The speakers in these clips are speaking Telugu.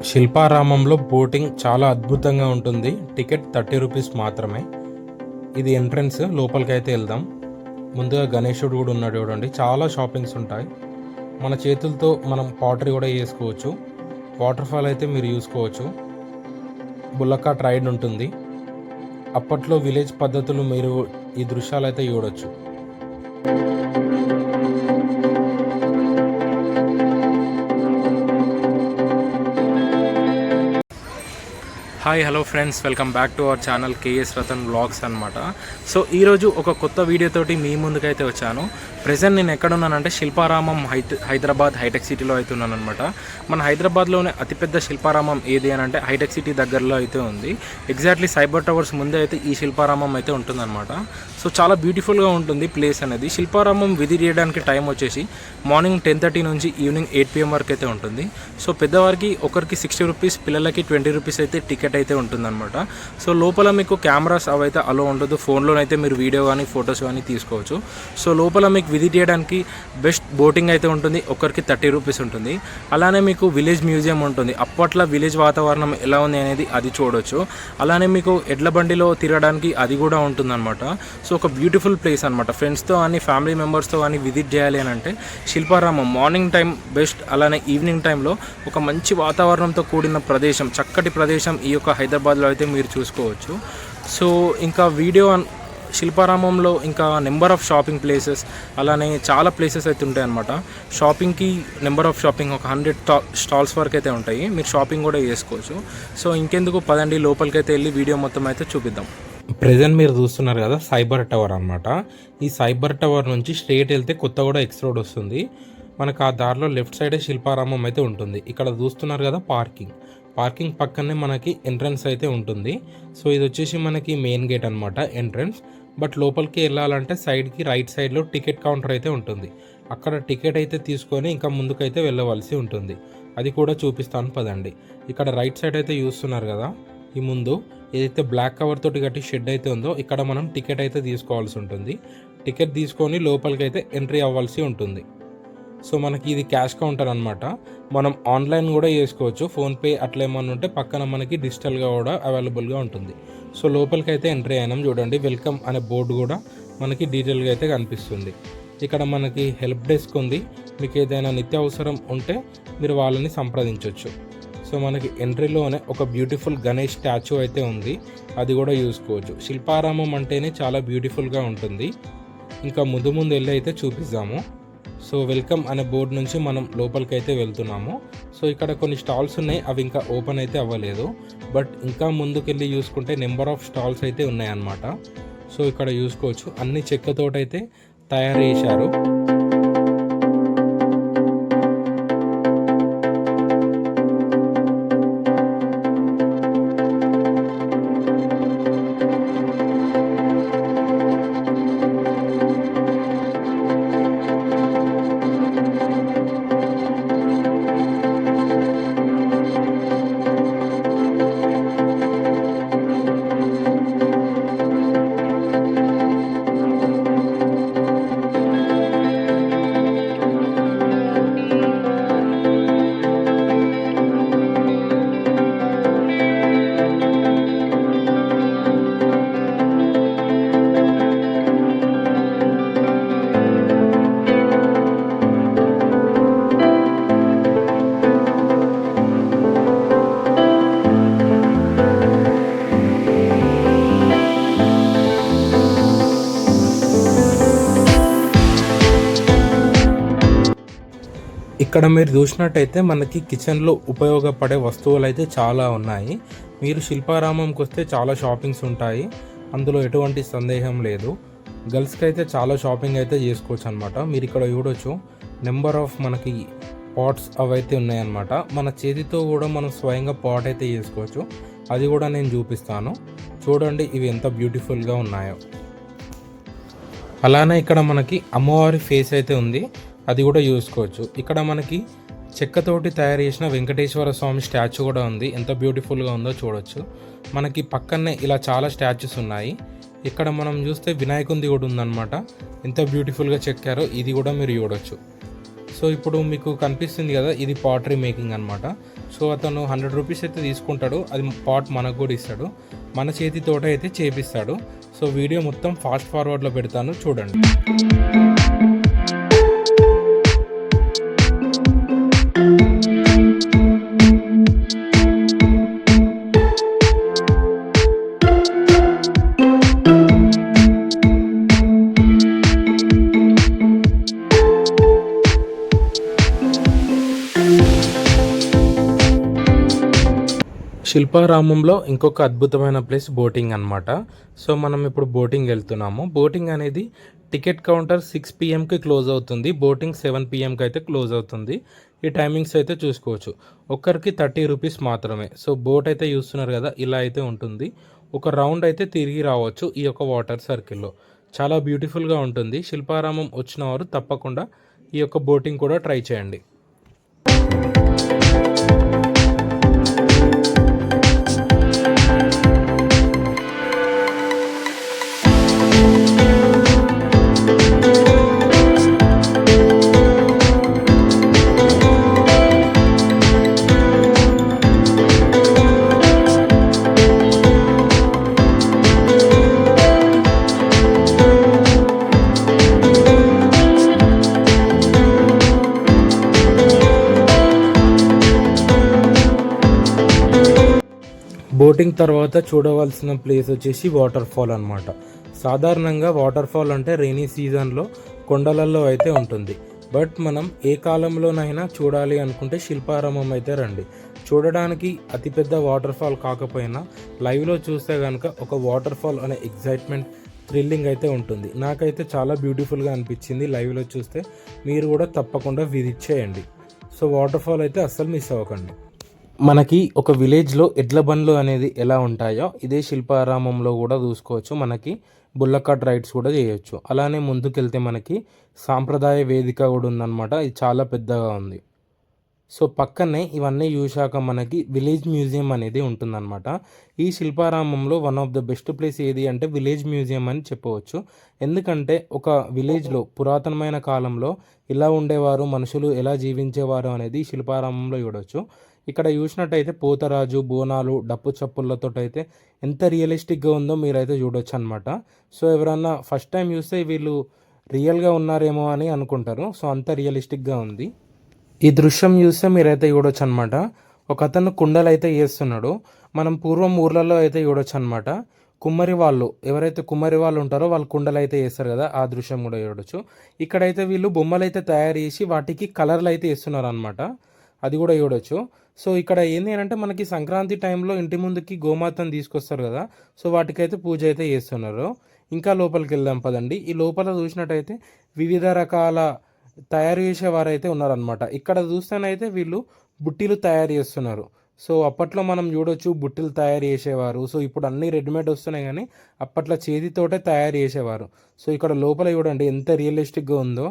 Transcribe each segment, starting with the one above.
శిల్పారామంలో బోటింగ్ చాలా అద్భుతంగా ఉంటుంది. టికెట్ 30 రూపీస్ మాత్రమే. ఇది ఎంట్రన్స్. లోపలికి అయితే వెళ్దాం. ముందుగా గణేశుడు కూడా ఉన్నాడు చూడండి. చాలా షాపింగ్స్ ఉంటాయి. మన చేతులతో మనం పాటరీ కూడా చేసుకోవచ్చు. వాటర్ ఫాల్ అయితే మీరు చూసుకోవచ్చు. బుల్లకాట్ రైడ్ ఉంటుంది. అప్పట్లో విలేజ్ పద్ధతులు మీరు ఈ దృశ్యాలు అయితే చూడొచ్చు. Hi hello friends, welcome back to our channel KS Ratan vlogs అనమాట. సో ఈరోజు ఒక కొత్త వీడియోతోటి మీ ముందుకైతే వచ్చాను. ప్రెజెంట్ నేను ఎక్కడున్నానంటే శిల్పారామం హైదరాబాద్ హైటెక్ సిటీలో అయితే ఉన్నాను అనమాట. మన హైదరాబాద్లోనే అతిపెద్ద శిల్పారామం ఏది అని అంటే హైటెక్ సిటీ దగ్గరలో అయితే ఉంది. ఎగ్జాక్ట్లీ సైబర్ టవర్స్ ముందే అయితే ఈ శిల్పారామం అయితే ఉంటుందన్నమాట. సో చాలా బ్యూటిఫుల్గా ఉంటుంది ప్లేస్ అనేది. శిల్పారామం విజిట్ చేయడానికి టైం వచ్చేసి మార్నింగ్ 10:30 నుంచి ఈవినింగ్ 8 PM వరకు అయితే ఉంటుంది. సో పెద్దవారికి ఒకరికి 60 రూపీస్, పిల్లలకి 20 రూపీస్ అయితే టికెట్ అయితే ఉంటుందన్నమాట. సో లోపల మీకు కెమెరాస్ అవైతే అలో ఉండదు. ఫోన్లోనైతే మీరు వీడియో కానీ ఫొటోస్ కానీ తీసుకోవచ్చు. సో లోపల మీకు విజిట్ చేయడానికి బెస్ట్ బోటింగ్ అయితే ఉంటుంది. ఒకరికి 30 రూపీస్ ఉంటుంది. అలానే మీకు విలేజ్ మ్యూజియం ఉంటుంది. అప్పట్లో విలేజ్ వాతావరణం ఎలా ఉంది అనేది అది చూడవచ్చు. అలానే మీకు ఎడ్ల బండిలో తిరగడానికి అది కూడా ఉంటుందన్నమాట. సో ఒక బ్యూటిఫుల్ ప్లేస్ అనమాట. ఫ్రెండ్స్తో కానీ ఫ్యామిలీ మెంబర్స్తో కానీ విజిట్ చేయాలి అని అంటే శిల్పారామం మార్నింగ్ టైం బెస్ట్. అలానే ఈవినింగ్ టైంలో ఒక మంచి వాతావరణంతో కూడిన ప్రదేశం, చక్కటి ప్రదేశం ఈ యొక్క హైదరాబాద్లో అయితే మీరు చూసుకోవచ్చు. సో ఇంకా శిల్పారామంలో ఇంకా నెంబర్ ఆఫ్ షాపింగ్ ప్లేసెస్, అలానే చాలా ప్లేసెస్ అయితే ఉంటాయి అన్నమాట. షాపింగ్కి నెంబర్ ఆఫ్ షాపింగ్ ఒక 100 స్టాల్స్ వరకు అయితే ఉంటాయి. మీరు షాపింగ్ కూడా చేసుకోవచ్చు. సో ఇంకెందుకు పదండి లోపలికి అయితే వెళ్ళి వీడియో మొత్తం అయితే చూపిద్దాం. ప్రెజెంట్ మీరు చూస్తున్నారు కదా సైబర్ టవర్ అనమాట. ఈ సైబర్ టవర్ నుంచి స్ట్రేట్ వెళ్తే కొత్తగూడ ఎక్స్ రోడ్ వస్తుంది. మనకు ఆ దారిలో లెఫ్ట్ సైడే శిల్పారామం అయితే ఉంటుంది. ఇక్కడ చూస్తున్నారు కదా పార్కింగ్ పక్కనే మనకి ఎంట్రన్స్ అయితే ఉంటుంది. సో ఇది వచ్చేసి మనకి మెయిన్ గేట్ అనమాట, ఎంట్రన్స్. బట్ లోపలికి వెళ్ళాలంటే సైడ్కి రైట్ సైడ్లో టికెట్ కౌంటర్ అయితే ఉంటుంది. అక్కడ టికెట్ అయితే తీసుకొని ఇంకా ముందుకైతే వెళ్ళవలసి ఉంటుంది. అది కూడా చూపిస్తాను పదండి. ఇక్కడ రైట్ సైడ్ అయితే చూస్తున్నారు కదా, ఈ ముందు ఏదైతే బ్లాక్ కవర్ తోటి కట్టి షెడ్ అయితే ఉందో ఇక్కడ మనం టికెట్ అయితే తీసుకోవాల్సి ఉంటుంది. టికెట్ తీసుకొని లోపలికి అయితే ఎంట్రీ అవ్వాల్సి ఉంటుంది. సో మనకి ఇది క్యాష్ కౌంటర్ అనమాట. మనం ఆన్లైన్ కూడా చేసుకోవచ్చు. ఫోన్పే అట్లా ఏమన్నా ఉంటే పక్కన మనకి డిజిటల్గా కూడా అవైలబుల్గా ఉంటుంది. సో లోపలికి అయితే ఎంట్రీ అయినాం. చూడండి వెల్కమ్ అనే బోర్డు కూడా మనకి డీటెయిల్గా అయితే కనిపిస్తుంది. ఇక్కడ మనకి హెల్ప్ డెస్క్ ఉంది. మీకు ఏదైనా నిత్యావసరం ఉంటే మీరు వాళ్ళని సంప్రదించవచ్చు. సో మనకి ఎంట్రీలోనే ఒక బ్యూటిఫుల్ గణేష్ స్టాచ్యూ అయితే ఉంది. అది కూడా చూసుకోవచ్చు. శిల్పారామం అంటేనే చాలా బ్యూటిఫుల్గా ఉంటుంది. ఇంకా ముందు వెళ్ళి అయితే చూపిస్తాము. సో వెల్కమ్ అనే బోర్డు నుంచి మనం లోపలికి అయితే వెళ్తున్నాము. సో ఇక్కడ కొన్ని స్టాల్స్ ఉన్నాయి, అవి ఇంకా ఓపెన్ అయితే అవ్వలేదు. బట్ ఇంకా ముందుకెళ్ళి చూసుకుంటే నెంబర్ ఆఫ్ స్టాల్స్ అయితే ఉన్నాయన్నమాట. సో ఇక్కడ చూసుకోవచ్చు అన్ని చెక్కతోటైతే తయారు చేశారు. ఇక్కడ మీరు చూసినట్టయితే మనకి కిచెన్లో ఉపయోగపడే వస్తువులు అయితే చాలా ఉన్నాయి. మీరు శిల్పారామంకి వస్తే చాలా షాపింగ్స్ ఉంటాయి, అందులో ఎటువంటి సందేహం లేదు. గర్ల్స్కి అయితే చాలా షాపింగ్ అయితే చేసుకోవచ్చు అనమాట. మీరు ఇక్కడ చూడొచ్చు నెంబర్ ఆఫ్ మనకి పాట్స్ అవైతే ఉన్నాయన్నమాట. మన చేతితో కూడా మనం స్వయంగా పాట్ అయితే చేసుకోవచ్చు. అది కూడా నేను చూపిస్తాను. చూడండి ఇవి ఎంత బ్యూటిఫుల్గా ఉన్నాయో. అలానే ఇక్కడ మనకి అమ్మవారి ఫేస్ అయితే ఉంది, అది కూడా చూసుకోవచ్చు. ఇక్కడ మనకి చెక్కతోటి తయారు చేసిన వెంకటేశ్వర స్వామి స్టాచ్యూ కూడా ఉంది. ఎంత బ్యూటిఫుల్గా ఉందో చూడొచ్చు. మనకి పక్కనే ఇలా చాలా స్టాచ్యూస్ ఉన్నాయి. ఇక్కడ మనం చూస్తే వినాయకునిది కూడా ఉందన్నమాట. ఎంత బ్యూటిఫుల్గా చెక్కారో ఇది కూడా మీరు చూడొచ్చు. సో ఇప్పుడు మీకు కనిపిస్తుంది కదా, ఇది పాటరీ మేకింగ్ అనమాట. సో అతను 100 రూపీస్ అయితే తీసుకుంటాడు, అది పాట్ మనకు కూడా ఇస్తాడు, మన చేతితోట అయితే చేపిస్తాడు. సో వీడియో మొత్తం ఫాస్ట్ ఫార్వర్డ్లో పెడతాను, చూడండి. శిల్పారామంలో ఇంకొక అద్భుతమైన ప్లేస్ బోటింగ్ అనమాట. సో మనం ఇప్పుడు బోటింగ్ వెళ్తున్నాము. బోటింగ్ అనేది టికెట్ కౌంటర్ 6 PM క్లోజ్ అవుతుంది, బోటింగ్ 7 PM అయితే క్లోజ్ అవుతుంది. ఈ టైమింగ్స్ అయితే చూసుకోవచ్చు. ఒక్కరికి 30 రూపీస్ మాత్రమే. సో బోట్ అయితే చూస్తున్నారు కదా, ఇలా అయితే ఉంటుంది. ఒక రౌండ్ అయితే తిరిగి రావచ్చు ఈ యొక్క వాటర్ సర్కిల్లో. చాలా బ్యూటిఫుల్గా ఉంటుంది. శిల్పారామం వచ్చిన వారు తప్పకుండా ఈ యొక్క బోటింగ్ కూడా ట్రై చేయండి. బోటింగ్ తర్వాత చూడవలసిన ప్లేస్ వచ్చేసి వాటర్ ఫాల్ అనమాట. సాధారణంగా వాటర్ ఫాల్ అంటే రెయినీ సీజన్లో కొండలలో అయితే ఉంటుంది. బట్ మనం ఏ కాలంలోనైనా చూడాలి అనుకుంటే శిల్పారామం అయితే రండి. చూడడానికి అతిపెద్ద వాటర్ ఫాల్ కాకపోయినా లైవ్లో చూస్తే కనుక ఒక వాటర్ ఫాల్ అనే ఎగ్జైట్మెంట్, థ్రిల్లింగ్ అయితే ఉంటుంది. నాకైతే చాలా బ్యూటిఫుల్గా అనిపించింది లైవ్లో చూస్తే. మీరు కూడా తప్పకుండా విజిట్ చేయండి. సో వాటర్ ఫాల్ అయితే అస్సలు మిస్ అవ్వకండి. మనకి ఒక విలేజ్లో ఎడ్ల బండ్లు అనేది ఎలా ఉంటాయో ఇదే శిల్పారామంలో కూడా చూసుకోవచ్చు. మనకి బుల్లకాట్ రైడ్స్ కూడా చేయొచ్చు. అలానే ముందుకెళ్తే మనకి సాంప్రదాయ వేదిక కూడా ఉందన్నమాట. ఇది చాలా పెద్దగా ఉంది. సో పక్కనే ఇవన్నీ చూశాక మనకి విలేజ్ మ్యూజియం అనేది ఉంటుందన్నమాట. ఈ శిల్పారామంలో one of the best place ఏది అంటే విలేజ్ మ్యూజియం అని చెప్పవచ్చు. ఎందుకంటే ఒక విలేజ్లో పురాతనమైన కాలంలో ఎలా ఉండేవారు, మనుషులు ఎలా జీవించేవారు అనేది శిల్పారామంలో చూడవచ్చు. ఇక్కడ చూసినట్టయితే పోతరాజు, బోనాలు, డప్పు చప్పులతో అయితే ఎంత రియలిస్టిక్గా ఉందో మీరైతే చూడొచ్చు అనమాట. సో ఎవరన్నా ఫస్ట్ టైం చూస్తే వీళ్ళు రియల్గా ఉన్నారేమో అని అనుకుంటారు. సో అంత రియలిస్టిక్గా ఉంది. ఈ దృశ్యం చూస్తే మీరైతే చూడొచ్చు అనమాట. ఒక అతను కుండలు అయితే వేస్తున్నాడు. మనం పూర్వం ఊర్లలో అయితే చూడొచ్చు అనమాట. కుమ్మరి వాళ్ళు ఎవరైతే కుమ్మరి వాళ్ళు ఉంటారో వాళ్ళు కుండలు అయితే వేస్తారు కదా, ఆ దృశ్యం కూడా చూడొచ్చు. ఇక్కడైతే వీళ్ళు బొమ్మలు అయితే తయారు చేసి వాటికి కలర్లు అయితే వేస్తున్నారు అనమాట. అది కూడా చూడొచ్చు. సో ఇక్కడ ఏంటి అంటే మనకి సంక్రాంతి టైంలో ఇంటి ముందుకి గోమాతను తీసుకొస్తారు కదా, సో వాటికైతే పూజ అయితే చేస్తున్నారు. ఇంకా లోపలికి వెళ్దాం పదండి. ఈ లోపల చూసినట్టయితే వివిధ రకాల తయారు చేసేవారైతే ఉన్నారనమాట. ఇక్కడ చూస్తేనైతే వీళ్ళు బుట్టీలు తయారు చేస్తున్నారు. సో అప్పట్లో మనం చూడొచ్చు బుట్టీలు తయారు చేసేవారు. సో ఇప్పుడు అన్నీ రెడీమేడ్ వస్తున్నాయి కానీ అప్పట్లో చేతితోటే తయారు చేసేవారు. సో ఇక్కడ లోపల చూడండి ఎంత రియలిస్టిక్గా ఉందో.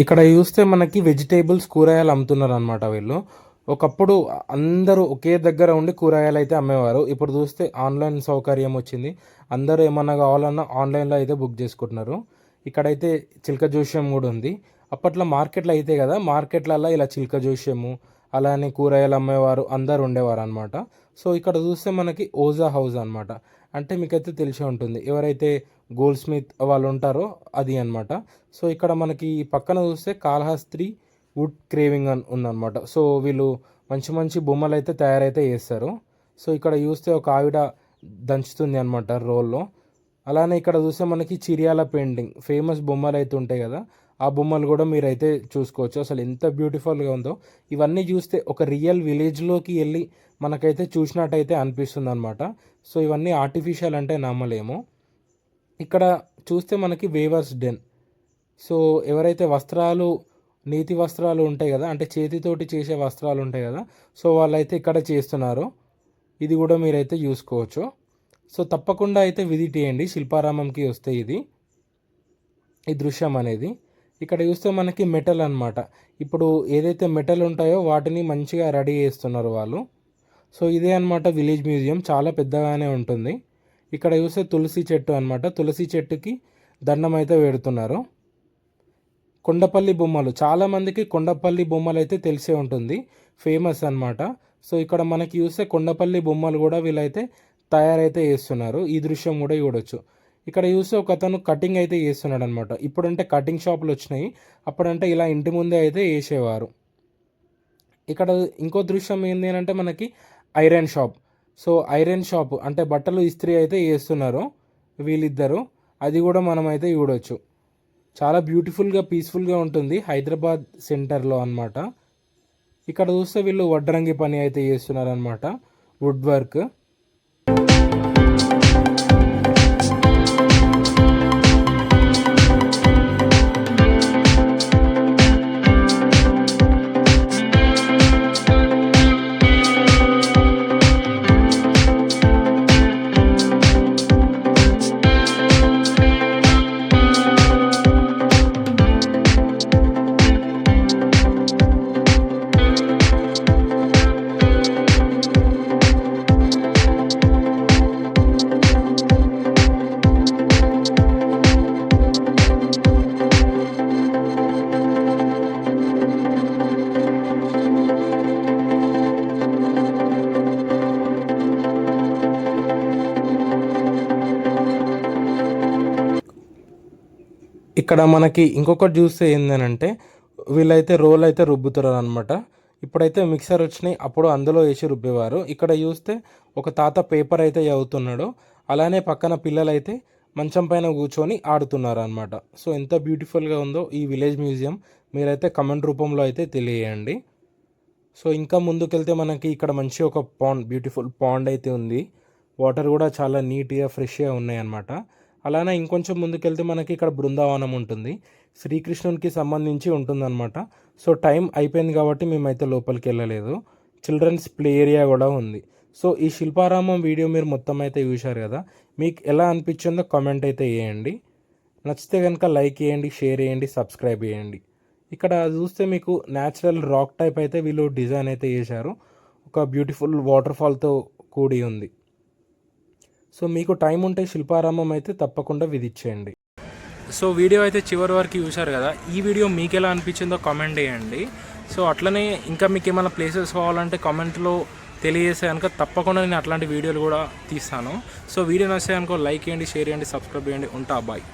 ఇక్కడ చూస్తే మనకి వెజిటేబుల్స్, కూరగాయలు అమ్ముతున్నారు అనమాట వీళ్ళు. ఒకప్పుడు అందరూ ఒకే దగ్గర ఉండి కూరగాయలు అయితే అమ్మేవారు. ఇప్పుడు చూస్తే ఆన్లైన్ సౌకర్యం వచ్చింది. అందరూ ఏమన్నా కావాలన్నా ఆన్లైన్లో అయితే బుక్ చేసుకుంటున్నారు. ఇక్కడైతే చిలక జోష్యం కూడా ఉంది. అప్పట్లో మార్కెట్లో అయితే కదా, మార్కెట్లలో ఇలా చిలక జోష్యము అలానే కూరగాయలు అమ్మేవారు అందరు ఉండేవారు అనమాట. సో ఇక్కడ చూస్తే మనకి ఓజా హౌస్ అనమాట. అంటే మీకైతే తెలిసే ఉంటుంది, ఎవరైతే గోల్డ్ స్మిత్ వాళ్ళు ఉంటారో అది అనమాట. సో ఇక్కడ మనకి పక్కన చూస్తే కాళహస్త్రి వుడ్ క్రేవింగ్ అని ఉందన్నమాట. సో వీళ్ళు మంచి మంచి బొమ్మలు అయితే తయారైతే చేస్తారు. సో ఇక్కడ చూస్తే ఒక ఆవిడ దంచుతుంది అనమాట రోల్లో. అలానే ఇక్కడ చూస్తే మనకి చిరియాల పెయింటింగ్ ఫేమస్ బొమ్మలు అయితే ఉంటాయి కదా, ఆ బొమ్మలు కూడా మీరైతే చూసుకోవచ్చు. అసలు ఎంత బ్యూటిఫుల్గా ఉందో. ఇవన్నీ చూస్తే ఒక రియల్ విలేజ్లోకి వెళ్ళి మనకైతే చూసినట్టయితే అనిపిస్తుంది అనమాట. సో ఇవన్నీ ఆర్టిఫిషియల్ అంటే నమ్మలేము. ఇక్కడ చూస్తే మనకి వేవర్స్ డెన్. సో ఎవరైతే నేతి వస్త్రాలు ఉంటాయి కదా, అంటే చేతితోటి చేసే వస్త్రాలు ఉంటాయి కదా, సో వాళ్ళైతే ఇక్కడ చేస్తున్నారు. ఇది కూడా మీరైతే చూసుకోవచ్చు. సో తప్పకుండా అయితే విజిట్ చేయండి శిల్పారామంకి వస్తే ఈ దృశ్యం అనేది. ఇక్కడ చూస్తే మనకి మెటల్ అన్నమాట. ఇప్పుడు ఏదైతే మెటల్ ఉంటాయో వాటిని మంచిగా రెడీ చేస్తున్నారు వాళ్ళు. సో ఇదే అన్నమాట విలేజ్ మ్యూజియం, చాలా పెద్దగానే ఉంటుంది. ఇక్కడ చూస్తే తులసి చెట్టు అన్నమాట. తులసి చెట్టుకి దండం అయితే పెడుతున్నారు. కొండపల్లి బొమ్మలు, చాలామందికి కొండపల్లి బొమ్మలు అయితే తెలిసే ఉంటుంది, ఫేమస్ అన్నమాట. సో ఇక్కడ మనకి చూస్తే కొండపల్లి బొమ్మలు కూడా వీళ్ళైతే తయారైతే చేస్తున్నారు. ఈ దృశ్యం కూడా చూడొచ్చు. ఇక్కడ చూస్తే ఒక అతను కటింగ్ అయితే చేస్తున్నాడు అనమాట. ఇప్పుడంటే కటింగ్ షాపులు వచ్చినాయి, అప్పుడంటే ఇలా ఇంటి ముందే అయితే వేసేవారు. ఇక్కడ ఇంకో దృశ్యం ఏంటి అంటే మనకి iron shop. So iron shop అంటే బట్టలు ఇస్త్రీ అయితే చేస్తున్నారు వీళ్ళిద్దరు, అది కూడా మనం అయితే చూడొచ్చు. చాలా బ్యూటిఫుల్గా పీస్ఫుల్గా ఉంటుంది హైదరాబాద్ సెంటర్లో అన్నమాట. ఇక్కడ చూస్తే వీళ్ళు వడ్రంగి పని అయితే చేస్తున్నారు అనమాట, వుడ్ వర్క్. ఇక్కడ మనకి ఇంకొకటి చూస్తే ఏంటంటే వీళ్ళైతే రోల్ అయితే రుబ్బుతారు అనమాట. ఇప్పుడైతే మిక్సర్ వచ్చినాయి, అప్పుడు అందులో వేసి రుబ్బేవారు. ఇక్కడ చూస్తే ఒక తాత పేపర్ అయితే చదువుతున్నాడు, అలానే పక్కన పిల్లలు అయితే మంచం పైన కూర్చొని ఆడుతున్నారు అనమాట. సో ఎంత బ్యూటిఫుల్గా ఉందో ఈ విలేజ్ మ్యూజియం, మీరైతే కమెంట్ రూపంలో అయితే తెలియజేయండి. సో ఇంకా ముందుకెళ్తే మనకి ఇక్కడ మంచి ఒక బ్యూటిఫుల్ పాండ్ అయితే ఉంది. వాటర్ కూడా చాలా నీట్గా ఫ్రెష్గా ఉన్నాయి అన్నమాట. అలానే ఇంకొంచెం ముందుకెళ్తే మనకి ఇక్కడ బృందావనం ఉంటుంది, శ్రీకృష్ణునికి సంబంధించి ఉంటుందన్నమాట. సో టైం అయిపోయింది కాబట్టి మేమైతే లోపలికి వెళ్ళలేదు. చిల్డ్రన్స్ ప్లే ఏరియా కూడా ఉంది. సో ఈ శిల్పారామం వీడియో మీరు మొత్తం అయితే చూశారు కదా, మీకు ఎలా అనిపించిందో కామెంట్ అయితే చేయండి. నచ్చితే కనుక లైక్ చేయండి, షేర్ చేయండి, సబ్స్క్రైబ్ చేయండి. ఇక్కడ చూస్తే మీకు న్యాచురల్ రాక్ టైప్ అయితే వీళ్ళు డిజైన్ అయితే చేశారు, ఒక బ్యూటిఫుల్ వాటర్ ఫాల్తో కూడి ఉంది. సో మీకు టైం ఉంటే శిల్పారామం అయితే తప్పకుండా విజిట్ చేయండి. సో వీడియో అయితే చివరి వరకు చూశారు కదా, ఈ వీడియో మీకు ఎలా అనిపించిందో కామెంట్ చేయండి. సో అట్లనే ఇంకా మీకు ఏమైనా ప్లేసెస్ కావాలంటే కామెంట్లో తెలియజేస్తే కనుక తప్పకుండా నేను అట్లాంటి వీడియోలు కూడా తీస్తాను. సో వీడియో నచ్చితే కనుక లైక్ చేయండి, షేర్ చేయండి, సబ్స్క్రైబ్ చేయండి. ఉంటా, బాయ్.